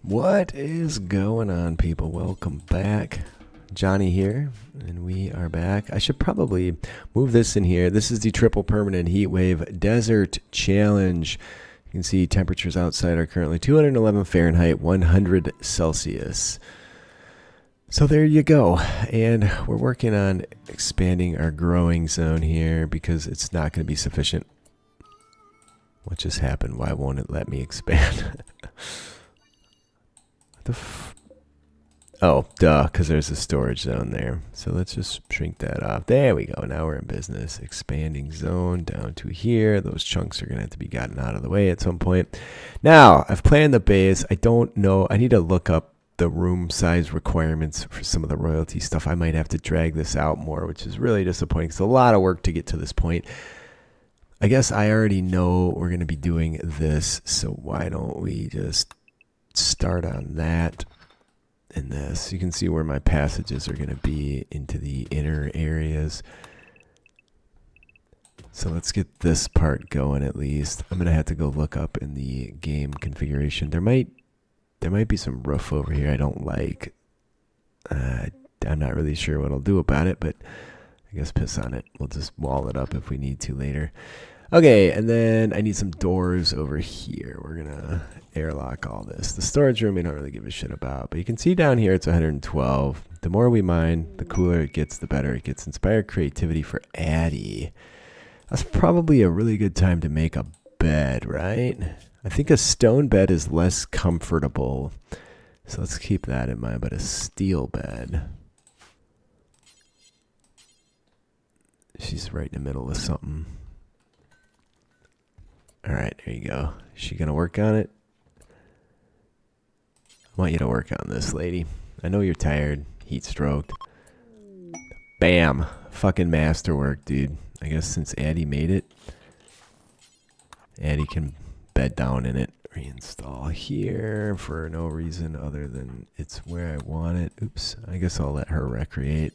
What is going on, people? Welcome back. Johnny here, and we are back. I should probably move this in here. This is the Triple Permanent Heat Wave Desert Challenge. You can see temperatures outside are currently 211 Fahrenheit, 100 Celsius. So there you go. And we're working on expanding our growing zone here because it's not going to be sufficient. What just happened? Why won't it let me expand? Oh, duh, because there's a storage zone there. So let's just shrink that off. There we go. Now we're in business. Expanding zone down to here. Those chunks are going to have to be gotten out of the way at some point. Now, I've planned the base. I don't know. I need to look up the room size requirements for some of the royalty stuff. I might have to drag this out more, which is really disappointing. It's a lot of work to get to this point. I guess I already know we're going to be doing this, so why don't we just start on that and this. You can see where my passages are going to be into the inner areas. So let's get this part going at least. I'm going to have to go look up in the game configuration. There might be some roof over here I don't like. I'm not really sure what I'll do about it, but I guess piss on it. We'll just wall it up if we need to later. Okay, and then I need some doors over here. We're going to airlock all this. The storage room we don't really give a shit about, but you can see down here it's 112. The more we mine, the cooler it gets, the better it gets. Inspired creativity for Addy. That's probably a really good time to make a bed, right? I think a stone bed is less comfortable, so let's keep that in mind, but a steel bed. She's right in the middle of something. All right, there you go. Is she going to work on it? I want you to work on this, lady. I know you're tired. Heat stroked. Bam. Fucking masterwork, dude. I guess since Addy made it, Addy can bed down in it. Reinstall here for no reason other than it's where I want it. Oops. I guess I'll let her recreate.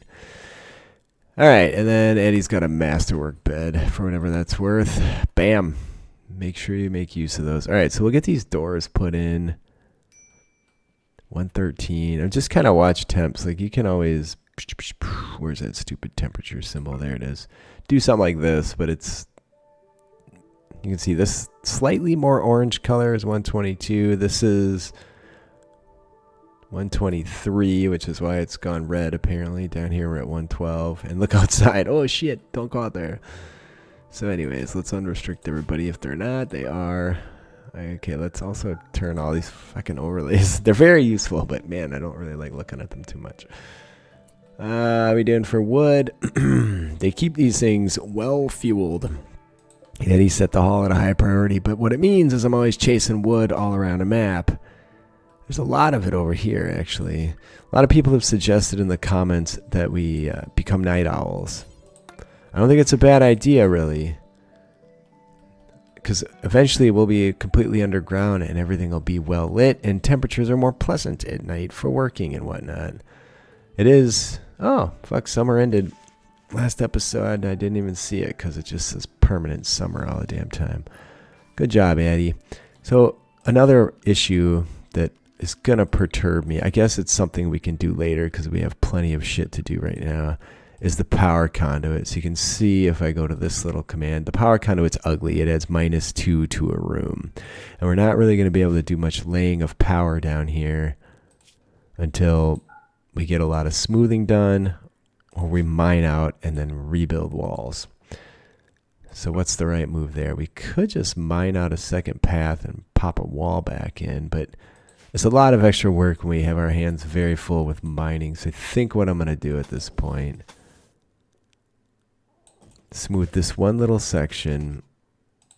All right, and then Addy's got a masterwork bed for whatever that's worth. Bam. Make sure you make use of those. All right, so we'll get these doors put in. 113. I've just kind of watch temps. Like you can always, where's that stupid temperature symbol? There it is. Do something like this, but it's, you can see this slightly more orange color is 122. This is 123, which is why it's gone red apparently. Down here we're at 112. And look outside. Oh shit, don't go out there. So anyways, let's unrestrict everybody if they're not. They are. Okay, let's also turn all these fucking overlays. They're very useful, but man, I don't really like looking at them too much. We doing for wood? They keep these things well fueled. And he set the haul at a high priority, but what it means is I'm always chasing wood all around a map. There's a lot of it over here, actually. A lot of people have suggested in the comments that we become night owls. I don't think it's a bad idea, really. Because eventually we'll be completely underground and everything will be well lit and temperatures are more pleasant at night for working and whatnot. It is... Oh, fuck, summer ended. Last episode, I didn't even see it because it just says permanent summer all the damn time. Good job, Addy. So, another issue that is going to perturb me, I guess it's something we can do later because we have plenty of shit to do right now, is the power conduit. So you can see if I go to this little command, the power conduit's ugly. It adds -2 to a room. And we're not really going to be able to do much laying of power down here until we get a lot of smoothing done or we mine out and then rebuild walls. So what's the right move there? We could just mine out a second path and pop a wall back in, but it's a lot of extra work when we have our hands very full with mining. So I think what I'm going to do at this point, smooth this one little section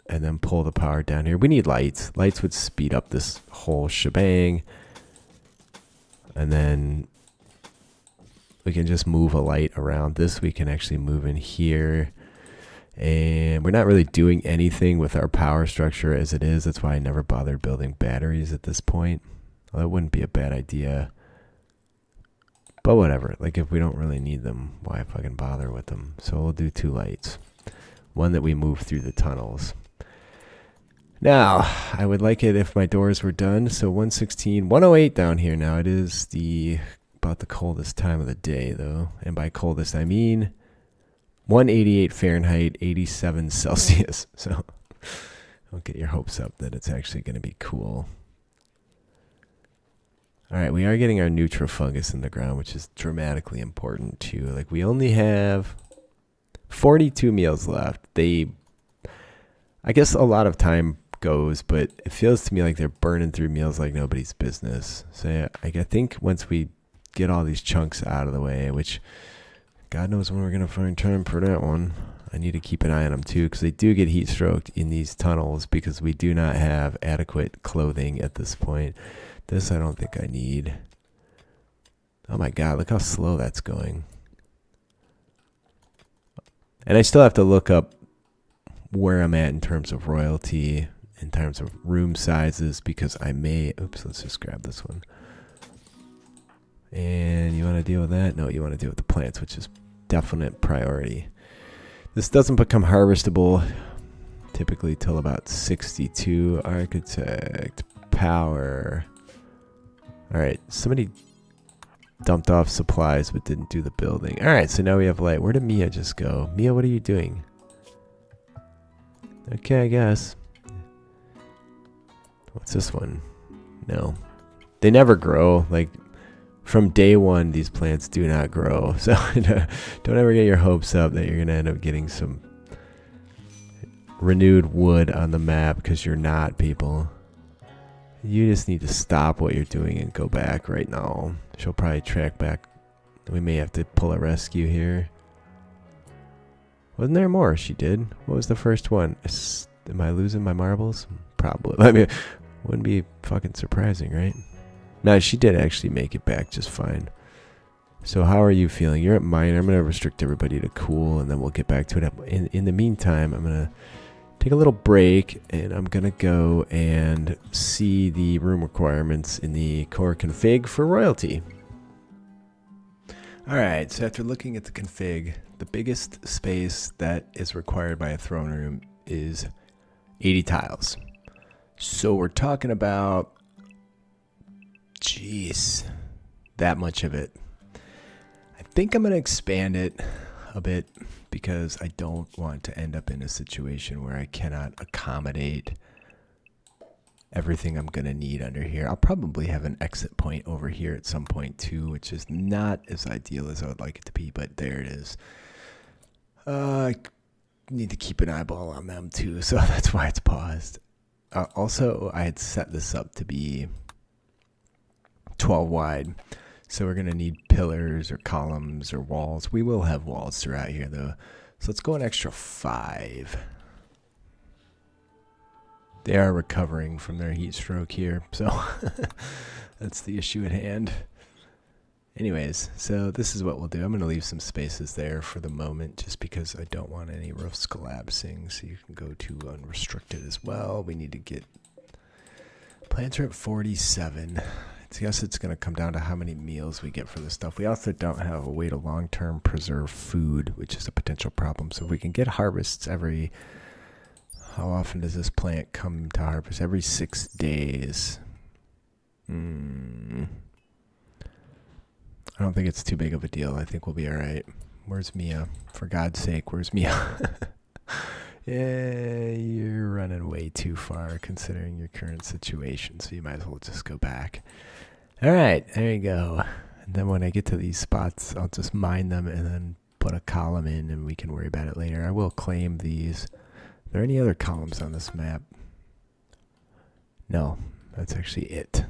and then pull the power down here. We need lights. Lights would speed up this whole shebang. And then we can just move a light around. This we can actually move in here. And we're not really doing anything with our power structure as it is. That's why I never bothered building batteries at this point. Well, that wouldn't be a bad idea. But whatever, like if we don't really need them, why fucking bother with them? So we'll do 2 lights. One that we move through the tunnels. Now, I would like it if my doors were done. So 116, 108 down here now. It is about the coldest time of the day, though. And by coldest, I mean 188 Fahrenheit, 87 Celsius. So don't get your hopes up that it's actually going to be cool. All right, we are getting our nutrifungus in the ground, which is dramatically important too. Like, we only have 42 meals left. I guess a lot of time goes, but it feels to me like they're burning through meals like nobody's business. So yeah, I think once we get all these chunks out of the way, which God knows when we're going to find time for that one. I need to keep an eye on them too, because they do get heat stroked in these tunnels because we do not have adequate clothing at this point. This I don't think I need. Oh my God, look how slow that's going. And I still have to look up where I'm at in terms of royalty, in terms of room sizes, because I may, oops, let's just grab this one. And you want to deal with that? No, you want to deal with the plants, which is definite priority. This doesn't become harvestable typically till about 62. Architect, power. All right, somebody dumped off supplies but didn't do the building. All right, so now we have light. Where did Mia just go? Mia, what are you doing? Okay, I guess. What's this one? No. They never grow. Like, from day one, these plants do not grow. So don't ever get your hopes up that you're going to end up getting some renewed wood on the map, because you're not, people. You just need to stop what you're doing and go back right now. She'll probably track back. We may have to pull a rescue here. Wasn't there more? She did. What was the first one? Am I losing my marbles? Probably. I mean, wouldn't be fucking surprising, right? No, she did actually make it back just fine. So how are you feeling? You're at mine. I'm going to restrict everybody to cool, and then we'll get back to it. In the meantime, I'm going to take a little break, and I'm going to go and see the room requirements in the core config for royalty. All right, so after looking at the config, the biggest space that is required by a throne room is 80 tiles. So we're talking about, geez, that much of it. I think I'm going to expand it a bit, because I don't want to end up in a situation where I cannot accommodate everything I'm going to need under here. I'll probably have an exit point over here at some point too, which is not as ideal as I would like it to be, but there it is. I need to keep an eyeball on them too, so that's why it's paused. Also, I had set this up to be 12 wide. So we're going to need pillars or columns or walls. We will have walls throughout here, though. So let's go an extra 5. They are recovering from their heat stroke here, so that's the issue at hand. Anyways, so this is what we'll do. I'm going to leave some spaces there for the moment, just because I don't want any roofs collapsing. So you can go to unrestricted as well. We need to get... Plants are at 47. I guess it's going to come down to how many meals we get for this stuff. We also don't have a way to long-term preserve food, which is a potential problem. So if we can get harvests every... How often does this plant come to harvest? Every 6 days. I don't think it's too big of a deal. I think we'll be all right. Where's Mia? For God's sake, where's Mia? Yeah, you're running way too far considering your current situation, so you might as well just go back. All right, there you go. And then when I get to these spots, I'll just mine them and then put a column in, and we can worry about it later. I will claim these. Are there any other columns on this map? No, that's actually it.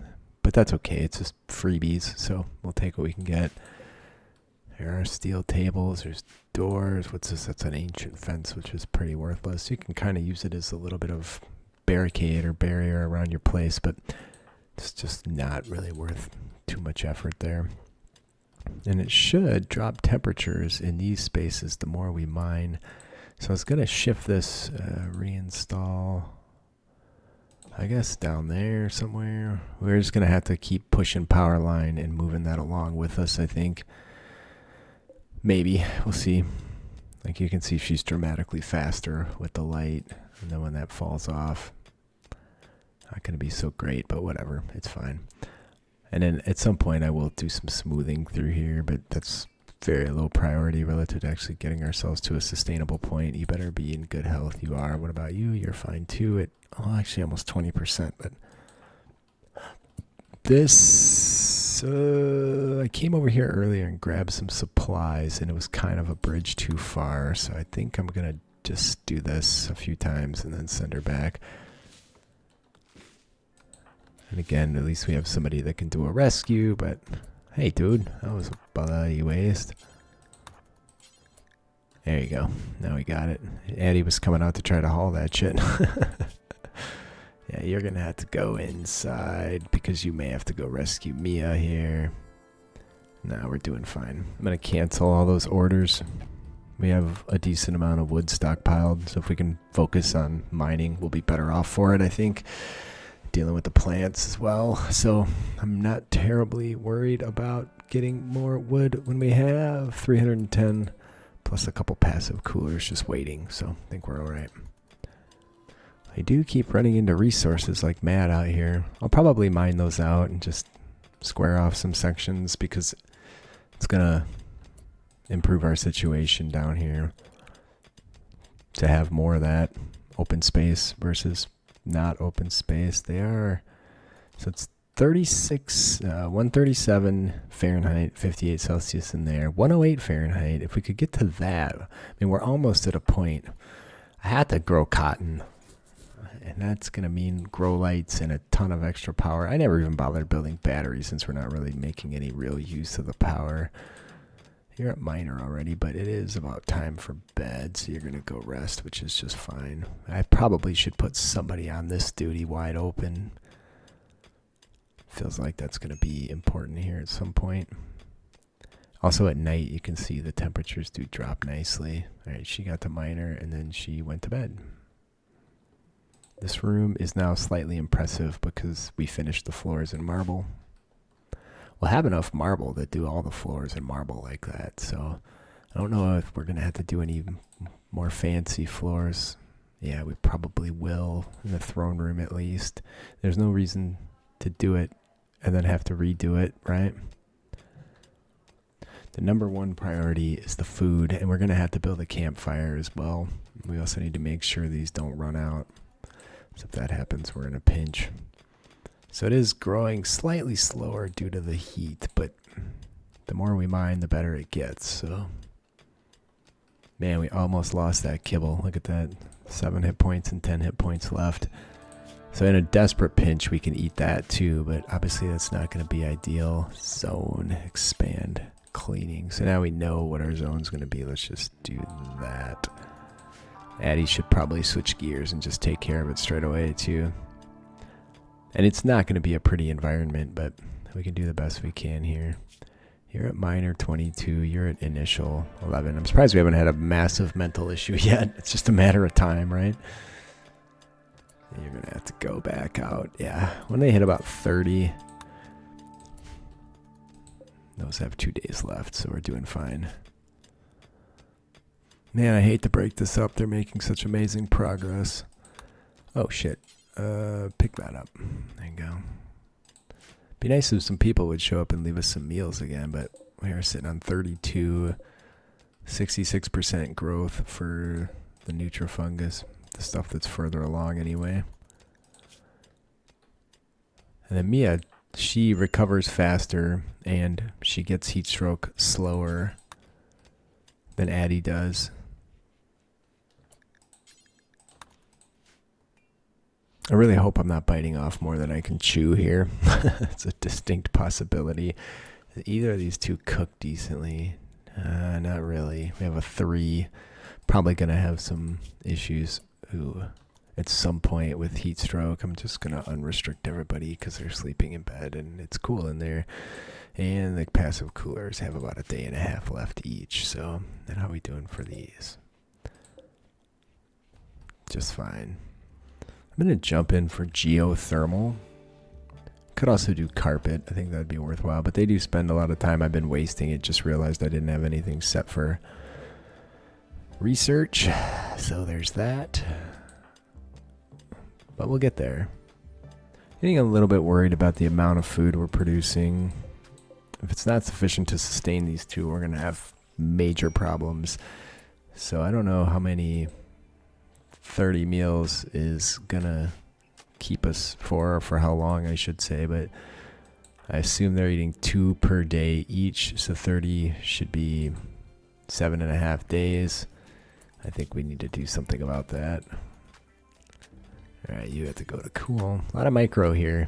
But that's okay. It's just freebies, so we'll take what we can get. There are steel tables. There's doors. What's this? That's an ancient fence, which is pretty worthless. You can kind of use it as a little bit of barricade or barrier around your place, but it's just not really worth too much effort there. And it should drop temperatures in these spaces the more we mine. So I was going to shift this, reinstall, I guess down there somewhere. We're just going to have to keep pushing power line and moving that along with us, I think. Maybe. We'll see. Like you can see, she's dramatically faster with the light. And then when that falls off, Not going to be so great, but whatever. It's fine. And then at some point I will do some smoothing through here, but that's very low priority relative to actually getting ourselves to a sustainable point. You better be in good health. You are. What about you? You're fine too. Actually almost 20%, but this, I came over here earlier and grabbed some supplies, and it was kind of a bridge too far, so I think I'm going to just do this a few times and then send her back. And again, at least we have somebody that can do a rescue, but hey, dude, that was a bloody waste. There you go. Now we got it. Addie was coming out to try to haul that shit. Yeah, you're going to have to go inside because you may have to go rescue Mia here. No, we're doing fine. I'm going to cancel all those orders. We have a decent amount of wood stockpiled, so if we can focus on mining, we'll be better off for it, I think. Dealing with the plants as well, so I'm not terribly worried about getting more wood when we have 310 plus a couple passive coolers just waiting, so I think we're all right. I do keep running into resources like mad out here. I'll probably mine those out and just square off some sections because it's gonna improve our situation down here to have more of that open space versus not open space. They are, so it's 137 Fahrenheit, 58 Celsius in there, 108 Fahrenheit. If we could get to that, I mean, we're almost at a point. I had to grow cotton, and that's going to mean grow lights and a ton of extra power. I never even bothered building batteries since we're not really making any real use of the power. You're at miner already, but it is about time for bed, so you're going to go rest, which is just fine. I probably should put somebody on this duty wide open. Feels like that's going to be important here at some point. Also at night, you can see the temperatures do drop nicely. All right, she got the miner, and then she went to bed. This room is now slightly impressive because we finished the floors in marble. We'll have enough marble to do all the floors in marble like that, so I don't know if we're going to have to do any more fancy floors. Yeah, we probably will, in the throne room at least. There's no reason to do it and then have to redo it, right? The number one priority is the food, and we're going to have to build a campfire as well. We also need to make sure these don't run out. So if that happens, we're in a pinch. So it is growing slightly slower due to the heat, but the more we mine, the better it gets. So, man, we almost lost that kibble. Look at that. 7 hit points and 10 hit points left. So in a desperate pinch, we can eat that too, but obviously that's not going to be ideal. Zone, expand, cleaning. So now we know what our zone's going to be. Let's just do that. Addie should probably switch gears and just take care of it straight away too. And it's not going to be a pretty environment, but we can do the best we can here. You're at minor 22. You're at initial 11. I'm surprised we haven't had a massive mental issue yet. It's just a matter of time, right? You're going to have to go back out. Yeah, when they hit about 30, those have 2 days left, so we're doing fine. Man, I hate to break this up. They're making such amazing progress. Oh, shit. Pick that up. There you go. Be nice if some people would show up and leave us some meals again, but we are sitting on 32, 66% growth for the Nutrifungus, the stuff that's further along anyway. And then Mia, she recovers faster and she gets heat stroke slower than Addie does. I really hope I'm not biting off more than I can chew here. It's a distinct possibility. Either of these two cook decently. Not really. We have a 3. Probably going to have some issues at some point with heat stroke. I'm just going to unrestrict everybody because they're sleeping in bed and it's cool in there. And the passive coolers have about a day and a half left each. So, and how are we doing for these? Just fine. I'm going to jump in for geothermal. Could also do carpet. I think that'd be worthwhile, but they do spend a lot of time. I've been wasting it. Just realized I didn't have anything set for research. So there's that. But we'll get there. Getting a little bit worried about the amount of food we're producing. If it's not sufficient to sustain these two, we're going to have major problems. So I don't know how many 30 meals is going to keep us for, or for how long I should say, but I assume they're eating 2 per day each, so 30 should be 7.5 days. I think we need to do something about that. Alright, you have to go to cool. A lot of micro here.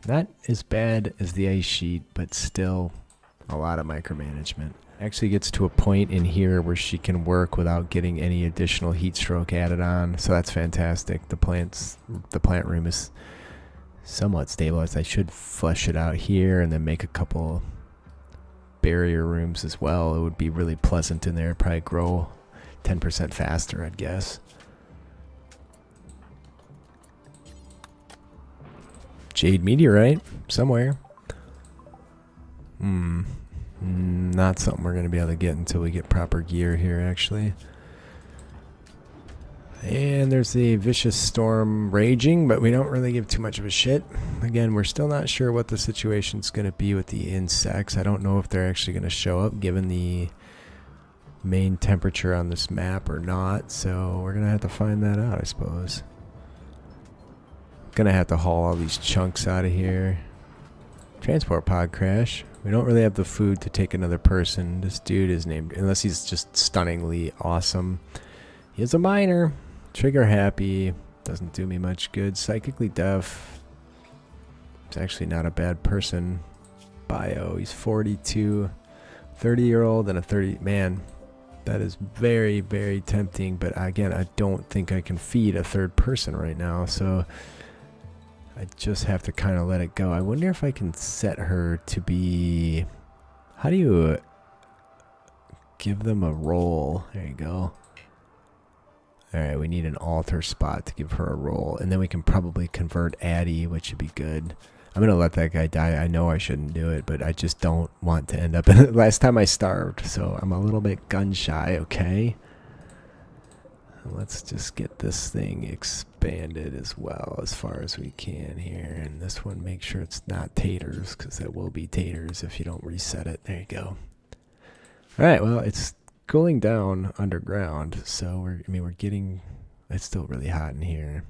Not as bad as the ice sheet, but still a lot of micromanagement. Actually gets to a point in here where she can work without getting any additional heat stroke added on, so that's fantastic. The plant room is somewhat stabilized. I should flush it out here and then make a couple barrier rooms as well. It would be really pleasant in there. Probably grow 10% faster, I'd guess. Jade meteorite somewhere. Not something we're going to be able to get until we get proper gear here, actually. And there's the vicious storm raging, but we don't really give too much of a shit. Again, we're still not sure what the situation's going to be with the insects. I don't know if they're actually going to show up given the main temperature on this map or not. So we're going to have to find that out, I suppose. Gonna have to haul all these chunks out of here. Transport pod crash. We don't really have the food to take another person. This dude is named, unless he's just stunningly awesome. He is a miner. Trigger happy. Doesn't do me much good. Psychically deaf. He's actually not a bad person. Bio. He's 42. 30-year-old and a 30. Man, that is very, very tempting. But again, I don't think I can feed a third person right now. So I just have to kind of let it go. I wonder if I can set her to be... How do you give them a role? There you go. Alright, we need an altar spot to give her a role. And then we can probably convert Addie, which would be good. I'm going to let that guy die. I know I shouldn't do it, but I just don't want to end up in it. Last time I starved, so I'm a little bit gun shy, okay? Let's just get this thing expanded as well as far as we can here. And this one, make sure it's not taters, because it will be taters if you don't reset it. There you go. Alright, well, it's cooling down underground, so we're getting... It's still really hot in here.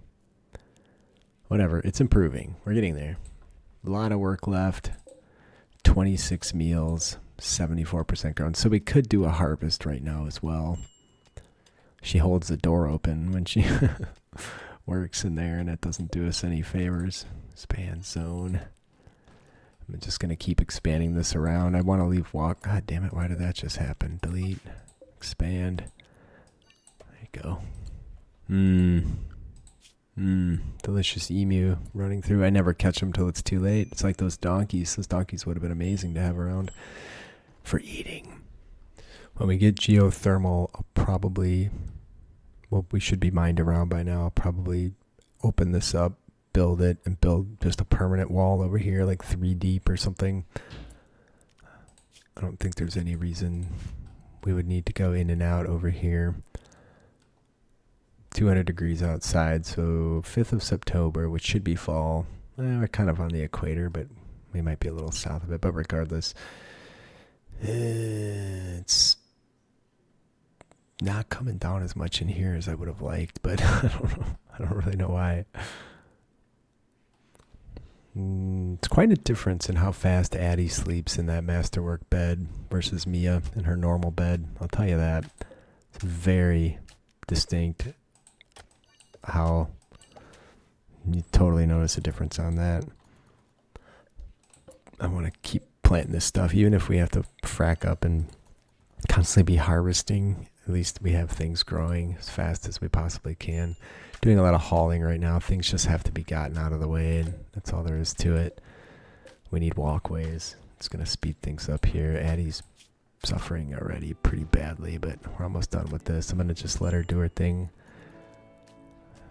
Whatever, it's improving. We're getting there. A lot of work left. 26 meals, 74% grown. So we could do a harvest right now as well. She holds the door open when she works in there, and it doesn't do us any favors. Span zone. I'm just going to keep expanding this around. I want to leave walk. God damn it, why did that just happen? Delete. Expand. There you go. Delicious emu running through. I never catch them till it's too late. It's like those donkeys. Those donkeys would have been amazing to have around for eating. When we get geothermal, I'll probably, well, we should be mined around by now. I'll probably open this up, build it, and build just a permanent wall over here, like 3 deep or something. I don't think there's any reason we would need to go in and out over here. 200 degrees outside, so 5th of September, which should be fall. We're kind of on the equator, but we might be a little south of it. But regardless, it's not coming down as much in here as I would have liked, but I don't know. I don't really know why. It's quite a difference in how fast Addie sleeps in that masterwork bed versus Mia in her normal bed. I'll tell you that. It's very distinct how you totally notice a difference on that. I want to keep planting this stuff, even if we have to frack up and constantly be harvesting. At least we have things growing as fast as we possibly can. Doing a lot of hauling right now. Things just have to be gotten out of the way, and that's all there is to it. We need walkways. It's going to speed things up here. Addie's suffering already pretty badly, but we're almost done with this. I'm going to just let her do her thing.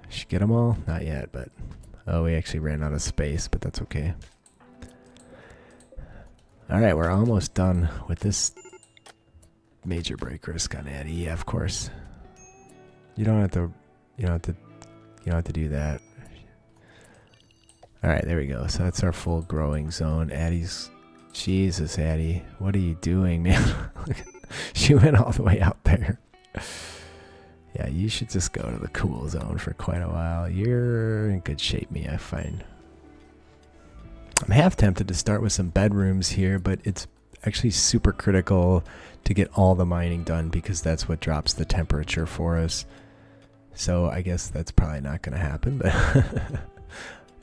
Should get them all? Not yet, but... Oh, we actually ran out of space, but that's okay. Alright, we're almost done with this major break risk on Addie. Yeah, of course. You don't have to do that. All right, there we go. So that's our full growing zone. Addie's, Jesus, Addie, what are you doing, man? She went all the way out there. Yeah, you should just go to the cool zone for quite a while. You're in good shape, me, I find. I'm half tempted to start with some bedrooms here, but it's actually super critical to get all the mining done because that's what drops the temperature for us. So I guess that's probably not going to happen, but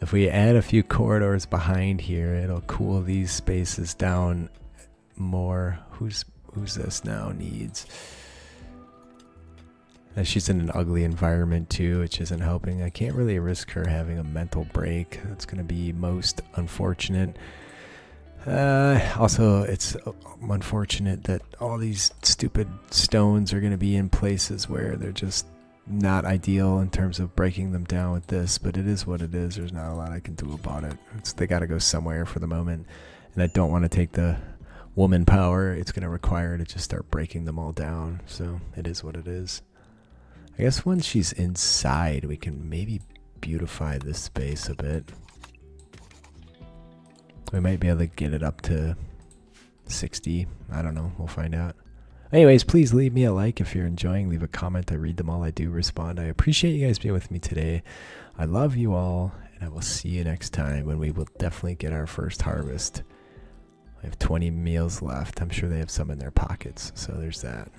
if we add a few corridors behind here, it'll cool these spaces down more. Who's this now needs? She's in an ugly environment too, which isn't helping. I can't really risk her having a mental break. That's going to be most unfortunate. Also, it's unfortunate that all these stupid stones are going to be in places where they're just not ideal in terms of breaking them down with this, but it is what it is. There's not a lot I can do about it. They got to go somewhere for the moment, and I don't want to take the woman power. It's going to require to just start breaking them all down, so it is what it is. I guess once she's inside, we can maybe beautify this space a bit. We might be able to get it up to 60. I don't know. We'll find out. Anyways, please leave me a like if you're enjoying. Leave a comment. I read them all. I do respond. I appreciate you guys being with me today. I love you all, and I will see you next time when we will definitely get our first harvest. I have 20 meals left. I'm sure they have some in their pockets, so there's that.